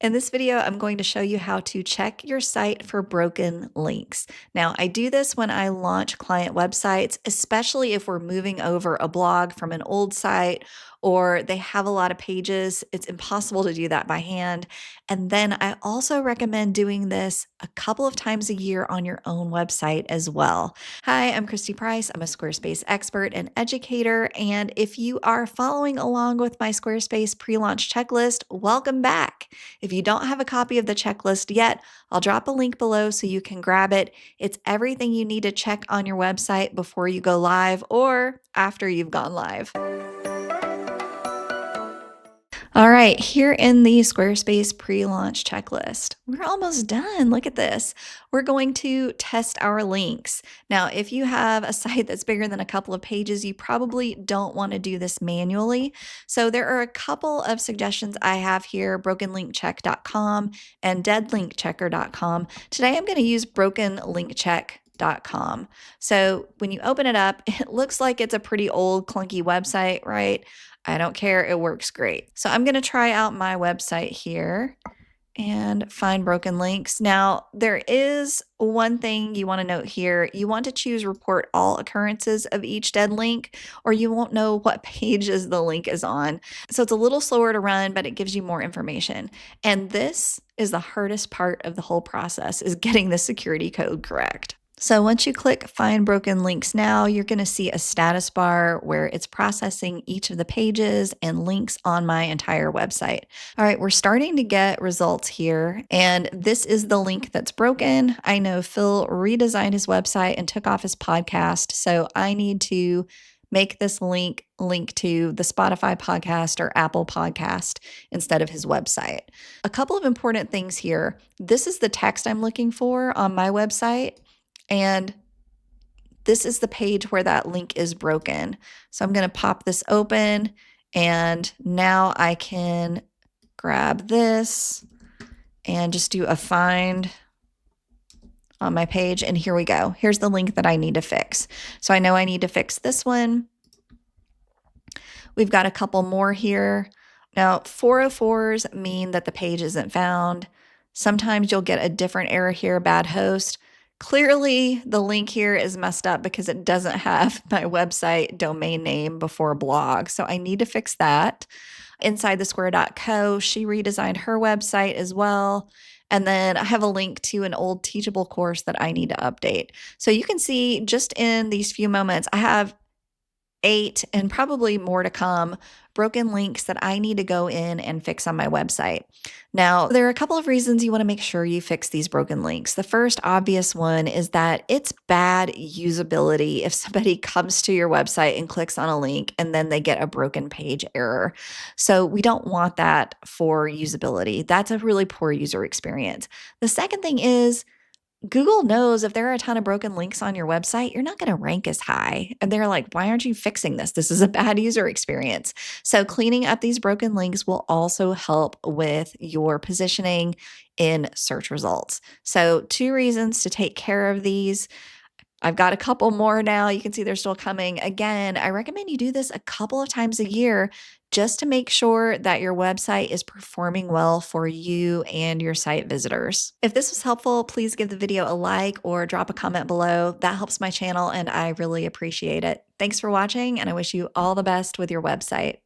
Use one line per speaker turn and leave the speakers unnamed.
In this video, I'm going to show you how to check your site for broken links. Now, I do this when I launch client websites, especially if we're moving over a blog from an old site or they have a lot of pages. It's impossible to do that by hand. And then I also recommend doing this a couple of times a year on your own website as well. Hi, I'm Christy Price. I'm a Squarespace expert and educator. And if you are following along with my Squarespace pre-launch checklist, welcome back. If you don't have a copy of the checklist yet, I'll drop a link below so you can grab it. It's everything you need to check on your website before you go live or after you've gone live. All right, here in the Squarespace pre-launch checklist, we're almost done. Look at this. We're going to test our links. Now, if you have a site that's bigger than a couple of pages, you probably don't want to do this manually. So there are a couple of suggestions I have here, brokenlinkcheck.com and deadlinkchecker.com. Today, I'm going to use brokenlinkcheck.com. So when you open it up, it looks like it's a pretty old clunky website, right? I don't care, it works great. So I'm gonna try out my website here and find broken links. Now, there is one thing you wanna note here. You want to choose report all occurrences of each dead link, or you won't know what pages the link is on. So it's a little slower to run, but it gives you more information. And this is the hardest part of the whole process, is getting the security code correct. So once you click Find Broken Links Now, you're going to see a status bar where it's processing each of the pages and links on my entire website. All right, we're starting to get results here, and this is the link that's broken. I know Phil redesigned his website and took off his podcast, so I need to make this link to the Spotify podcast or Apple podcast instead of his website. A couple of important things here. This is the text I'm looking for on my website. And this is the page where that link is broken. So I'm going to pop this open, and now I can grab this and just do a find on my page. And here we go. Here's the link that I need to fix. So I know I need to fix this one. We've got a couple more here. Now, 404s mean that the page isn't found. Sometimes you'll get a different error here, bad host. Clearly, the link here is messed up because it doesn't have my website domain name before blog. So I need to fix that. Inside the Square.co, she redesigned her website as well. And then I have a link to an old Teachable course that I need to update. So you can see just in these few moments, I have 8 and probably more to come broken links that I need to go in and fix on my website. Now, there are a couple of reasons you want to make sure you fix these broken links. The first obvious one is that it's bad usability if somebody comes to your website and clicks on a link and then they get a broken page error. So we don't want that for usability. That's a really poor user experience. The second thing is Google knows if there are a ton of broken links on your website, you're not going to rank as high. And they're like, why aren't you fixing this? This is a bad user experience. So cleaning up these broken links will also help with your positioning in search results. So 2 reasons to take care of these. I've got a couple more now. You can see they're still coming. Again, I recommend you do this a couple of times a year just to make sure that your website is performing well for you and your site visitors. If this was helpful, please give the video a like or drop a comment below. That helps my channel and I really appreciate it. Thanks for watching, and I wish you all the best with your website.